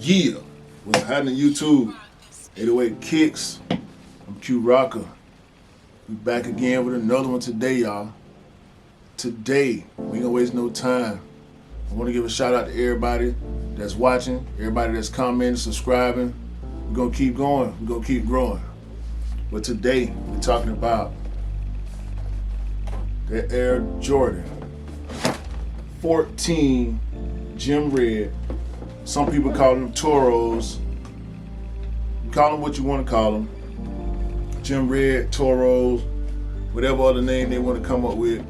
Yeah, what's happening YouTube? 808 Kicks. I'm Q Rocker. We back again with another one today, y'all. Today, we ain't gonna waste no time. I want to give a shout out to everybody that's watching, everybody that's commenting, subscribing. We're gonna keep going. We're gonna keep growing. But today, we're talking about the Air Jordan 14 Gem Red. Some people call them Toros. You call them what you want to call them. Gem Red, Toros, whatever other name they want to come up with.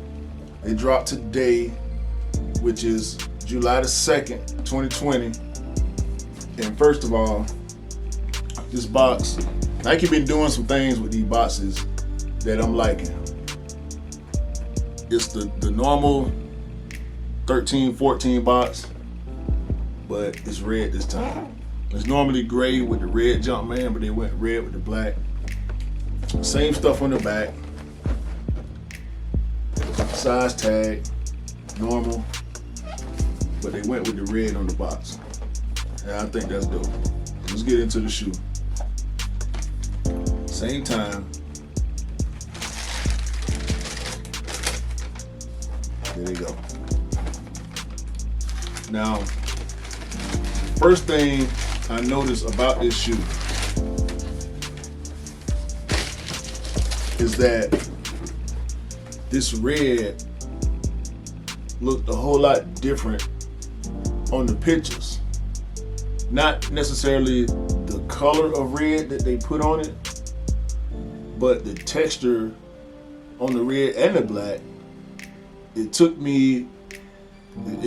They dropped today, which is July the 2nd, 2020. And first of all, this box, Nike been doing some things with these boxes that I'm liking. It's the normal 13, 14 box, but it's red this time. It's normally gray with the red Jumpman, but they went red with the black. Same stuff on the back. Size tag, normal, but they went with the red on the box. And I think that's dope. Let's get into the shoe. Same time. There they go. Now, first thing I noticed about this shoe is that this red looked a whole lot different on the pictures. Not necessarily the color of red that they put on it, but the texture on the red and the black. It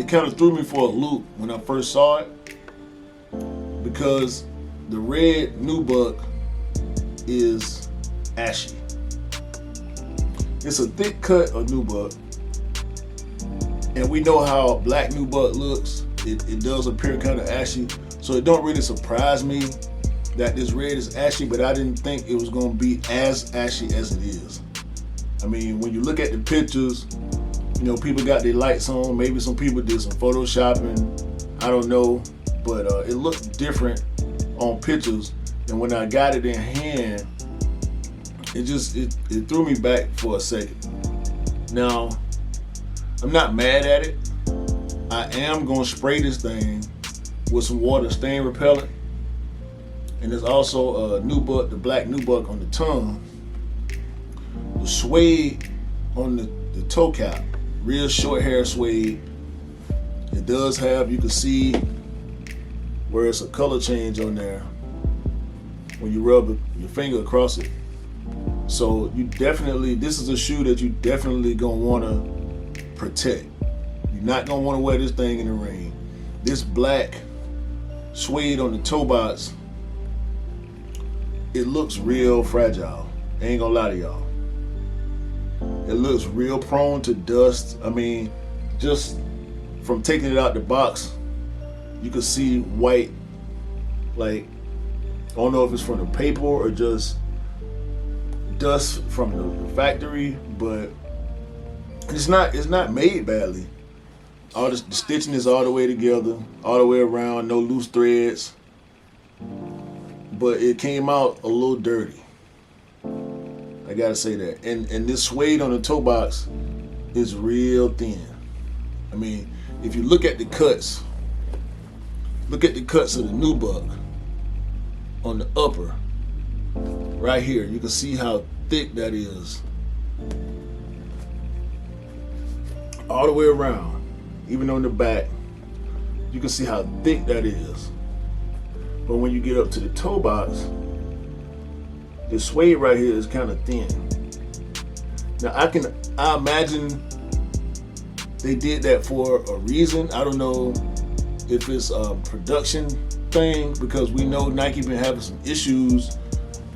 kind of threw me for a loop when I first saw it, because the red nubuck is ashy. It's a thick cut of nubuck, and we know how black nubuck looks. It does appear kind of ashy, so it don't really surprise me that this red is ashy, but I didn't think it was going to be as ashy as it is. I mean, when you look at the pictures, you know, people got their lights on. Maybe some people did some photoshopping. I don't know, but it looked different on pictures. And when I got it in hand, it threw me back for a second. Now, I'm not mad at it. I am gonna spray this thing with some water stain repellent. And there's also a nubuck, the black nubuck on the tongue. The suede on the toe cap. Real short hair suede. It does have, you can see where it's a color change on there when you rub your finger across it. So you definitely, this is a shoe that you definitely gonna wanna protect. You're not gonna wanna wear this thing in the rain. This black suede on the toe box, it looks real fragile. I ain't gonna lie to y'all. It looks real prone to dust. I mean, just from taking it out the box, you can see white, like, I don't know if it's from the paper or just dust from the factory, but it's not made badly. All the stitching is all the way together, all the way around, no loose threads, but it came out a little dirty. I gotta say that. And this suede on the toe box is real thin. I mean, if you look at the cuts, of the nubuck on the upper, right here, you can see how thick that is. All the way around, even on the back, you can see how thick that is. But when you get up to the toe box, the suede right here is kind of thin. Now I imagine they did that for a reason. I don't know if it's a production thing, because we know Nike been having some issues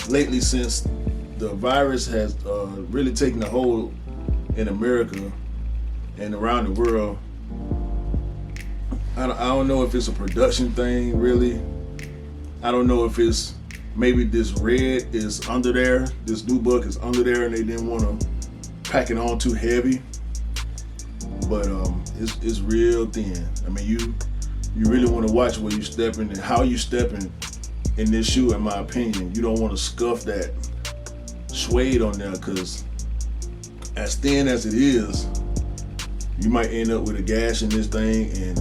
lately since the virus has really taken a hold in America and around the world. I don't know if it's a production thing, really. I don't know if it's maybe this red is under there, this nubuck is under there, and they didn't want to pack it on too heavy. But it's real thin. I mean, you really want to watch where you stepping and how you stepping in this shoe, in my opinion. You don't want to scuff that suede on there, because as thin as it is, you might end up with a gash in this thing. And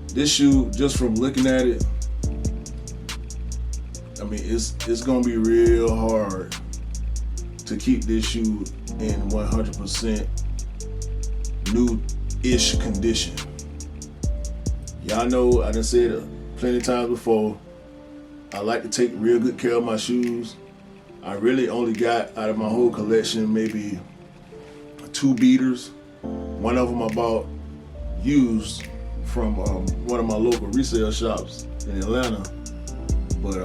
this shoe, just from looking at it, I mean, it's gonna be real hard to keep this shoe in 100% new-ish condition. Y'all know I done said it plenty of times before, I like to take real good care of my shoes. I really only got out of my whole collection maybe 2 beaters. One of them I bought used from one of my local resale shops in Atlanta. But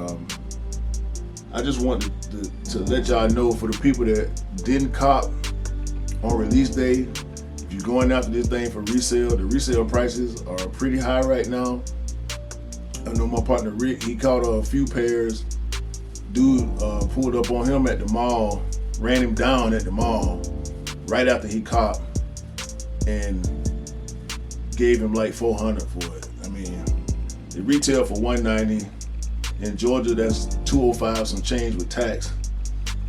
I just wanted to let y'all know, for the people that didn't cop on release day, if you're going after this thing for resale, the resale prices are pretty high right now. I know my partner Rick, he caught a few pairs. Dude pulled up on him at the mall, ran him down at the mall right after he copped, and gave him like $400 for it. I mean, it retailed for $190. In Georgia, that's $205 some change with tax.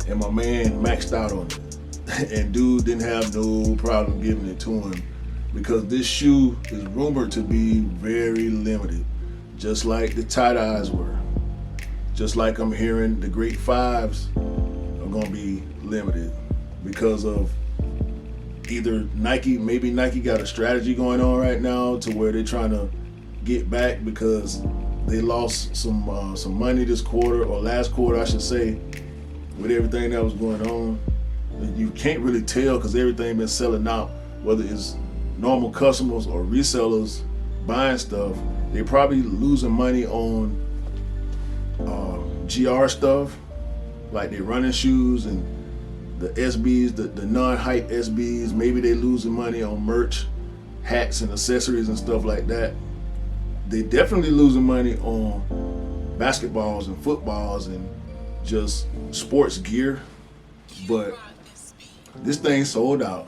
And my man maxed out on it. And dude didn't have no problem giving it to him, because this shoe is rumored to be very limited, just like the tie-dyes were. Just like I'm hearing the Great Fives are gonna be limited because of either Nike, maybe Nike got a strategy going on right now to where they're trying to get back because they lost some money this quarter, or last quarter I should say, with everything that was going on. You can't really tell because everything been selling out, whether it's normal customers or resellers buying stuff. They're probably losing money on GR stuff, like they running shoes and the SBs, the non-hype SBs. Maybe they losing money on merch, hats and accessories and stuff like that. They definitely losing money on basketballs and footballs and just sports gear. But this thing sold out.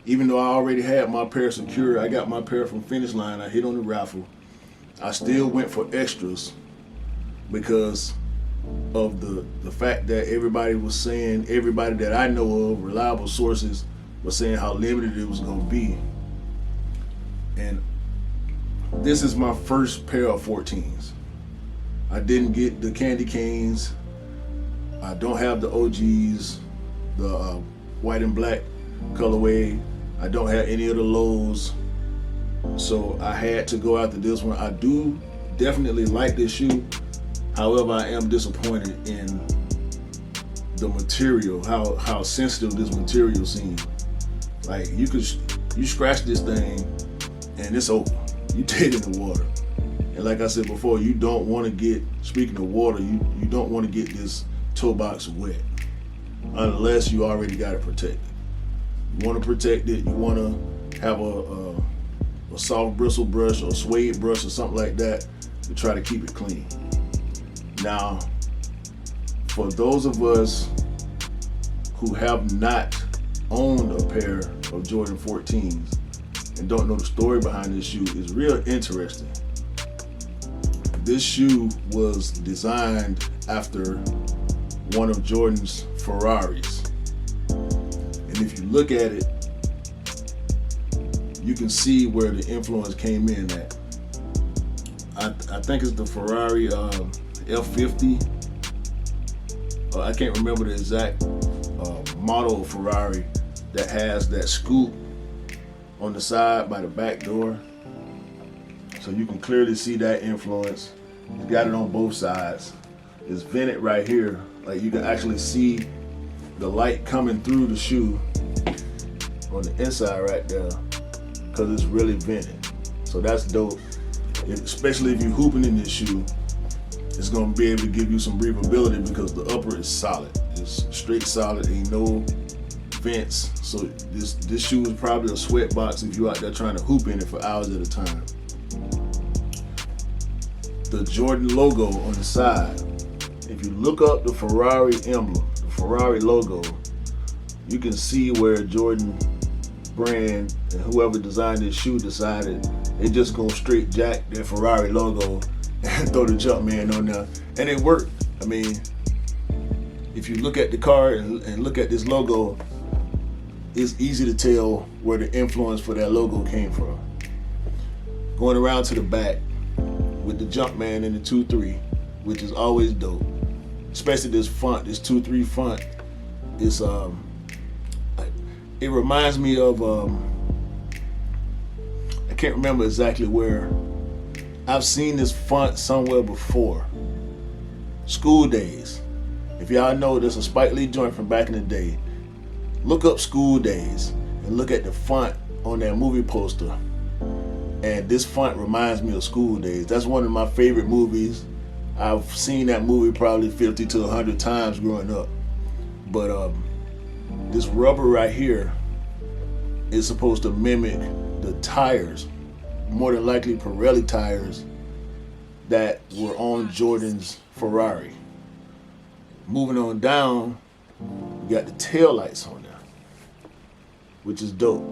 Even though I already had my pair secured, I got my pair from Finish Line, I hit on the raffle. I still went for extras because of the fact that everybody was saying, everybody that I know of, reliable sources, was saying how limited it was gonna be. And this is my first pair of 14s. I didn't get the candy canes. I don't have the OGs, the white and black colorway. I don't have any of the lows. So I had to go after this one. I do definitely like this shoe. However, I am disappointed in the material, how sensitive this material seems. Like you scratch this thing and it's over. You take it in the water. And like I said before, you don't want to get, speaking of water, you don't want to get this toe box wet unless you already got it protected. You want to protect it, you want to have a soft bristle brush or suede brush or something like that to try to keep it clean. Now, for those of us who have not owned a pair of Jordan 14s and don't know the story behind this shoe, is real interesting. This shoe was designed after one of Jordan's Ferraris. And if you look at it, you can see where the influence came in at. I think it's the Ferrari F50. I can't remember the exact model of Ferrari that has that scoop on the side by the back door. So you can clearly see that influence. You got it on both sides. It's vented right here. Like you can actually see the light coming through the shoe on the inside right there, because it's really vented. So that's dope. Especially if you're hooping in this shoe, it's gonna be able to give you some breathability because the upper is solid. It's straight solid, ain't no vents. So this shoe is probably a sweat box if you're out there trying to hoop in it for hours at a time. The Jordan logo on the side. If you look up the Ferrari emblem, the Ferrari logo, you can see where Jordan brand and whoever designed this shoe decided they just gonna straight jack their Ferrari logo and throw the Jumpman on there, and it worked. I mean, if you look at the car and look at this logo, it's easy to tell where the influence for that logo came from. Going around to the back with the Jumpman and the 2-3, which is always dope. Especially this font, this 2-3 font. It's it reminds me of I can't remember exactly where. I've seen this font somewhere before. School Days. If y'all know, there's a Spike Lee joint from back in the day. Look up School Days and look at the font on that movie poster. And this font reminds me of School Days. That's one of my favorite movies. I've seen that movie probably 50 to 100 times growing up. But this rubber right here is supposed to mimic the tires, more than likely Pirelli tires that were on Jordan's Ferrari. Moving on down, we got the tail lights on there, which is dope.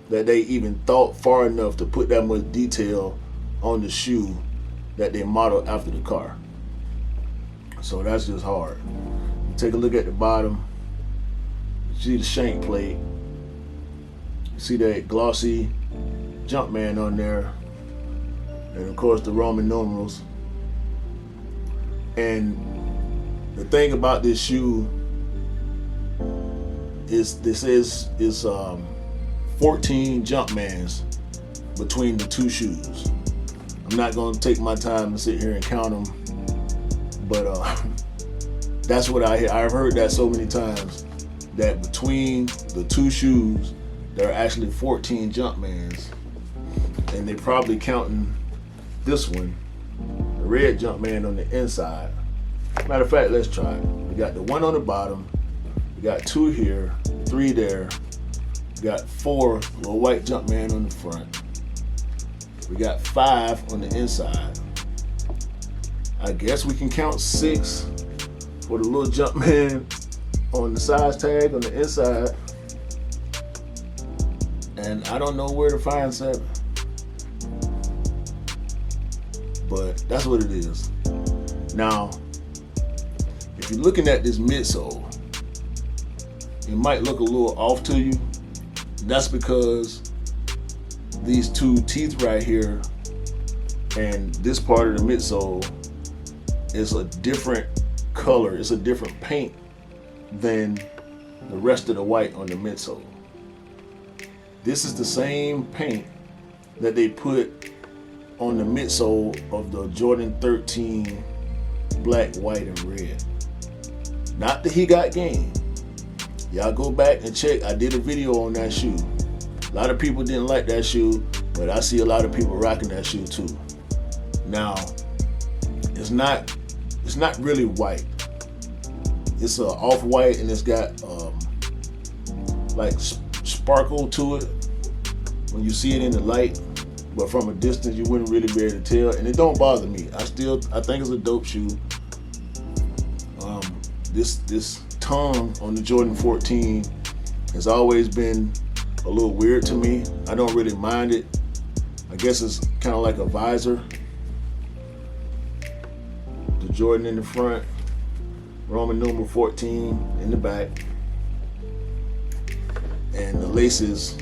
That they even thought far enough to put that much detail on the shoe that they modeled after the car. So that's just hard. Take a look at the bottom. You see the shank plate. You see that glossy Jumpman on there. And of course the Roman numerals. And the thing about this shoe is this is 14 Jumpmans between the two shoes. I'm not going to take my time to sit here and count them, but that's what I hear. I've heard that so many times, that between the two shoes there are actually 14 Jumpmans, and they're probably counting this one, the red Jumpman, on the inside. Matter of fact, let's try it. We got the one on the bottom, we got 2 here, 3 there, we got 4 little white Jumpman on the front. We got 5 on the inside. I guess we can count 6 for the little Jumpman on the size tag on the inside. And I don't know where to find 7. But that's what it is. Now, if you're looking at this midsole, it might look a little off to you. That's because these 2 teeth right here and this part of the midsole is a different color. It's a different paint than the rest of the white on the midsole. This is the same paint that they put on the midsole of the Jordan 13 black, white, and red. Not the He Got Game. Y'all go back and check. I did a video on that shoe. A lot of people didn't like that shoe, but I see a lot of people rocking that shoe too. Now, it's not really white. It's a off-white, and it's got like sparkle to it when you see it in the light, but from a distance you wouldn't really be able to tell, and it don't bother me. I think it's a dope shoe. This tongue on the Jordan 14 has always been a little weird to me. I don't really mind it. I guess it's kind of like a visor. The Jordan in the front, Roman numeral 14 in the back, and the laces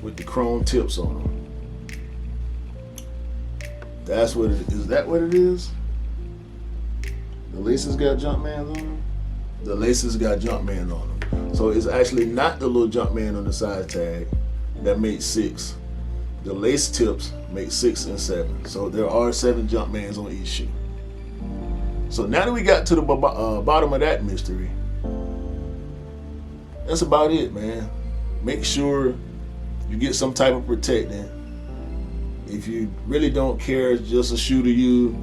with the chrome tips on them. That's what it is. Is that what it is? The laces got Jumpman on them? The laces got Jumpman on them. So it's actually not the little Jumpman on the side tag that makes 6. The lace tips make 6 and 7. So there are 7 Jumpmans on each shoe. So now that we got to the bottom of that mystery, that's about it, man. Make sure you get some type of protectant. If you really don't care, it's just a shoe to you.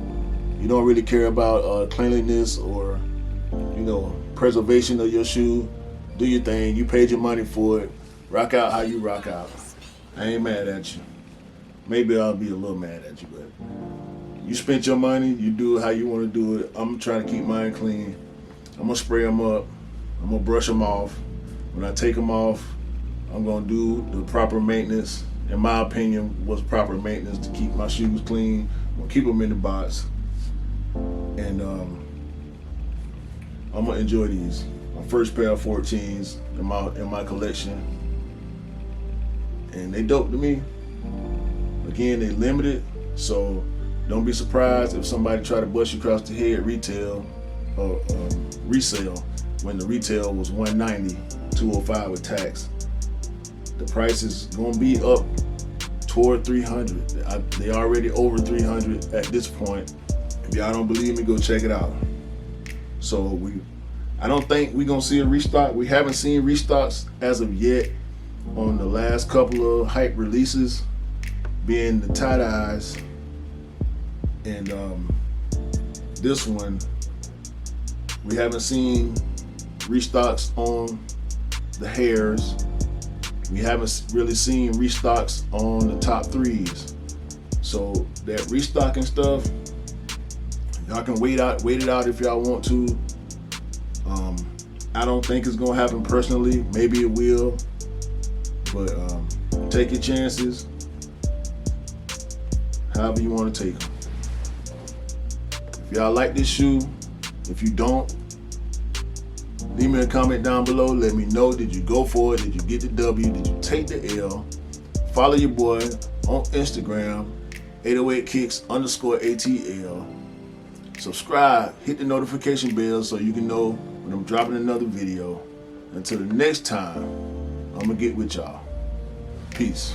You don't really care about cleanliness or, preservation of your shoe. Do your thing. You paid your money for it. Rock out how you rock out. I ain't mad at you. Maybe I'll be a little mad at you, but you spent your money. You do it how you want to do it. I'm trying to keep mine clean. I'm gonna spray them up. I'm gonna brush them off. When I take them off, I'm gonna do the proper maintenance. In my opinion, what's proper maintenance to keep my shoes clean. I'm gonna keep them in the box, and I'm gonna enjoy these. My first pair of 14s in my collection, and they dope to me. Again, they limited, so don't be surprised if somebody try to bust you across the head retail or resale when the retail was $190, $205 with tax. The price is gonna be up toward $300. They already over $300 at this point. If y'all don't believe me, go check it out. So I don't think we're gonna see a restock. We haven't seen restocks as of yet on the last couple of hype releases, being the tie-dyes and this one. We haven't seen restocks on the hairs. We haven't really seen restocks on the top threes. So that restocking stuff, y'all can wait it out if y'all want to. I don't think it's gonna happen personally. Maybe it will, but take your chances. However you want to take them. If y'all like this shoe, if you don't, leave me a comment down below. Let me know. Did you go for it? Did you get the W? Did you take the L? Follow your boy on Instagram, 808kicks_ATL. Subscribe, hit the notification bell so you can know when I'm dropping another video. Until the next time, I'm gonna get with y'all. Peace.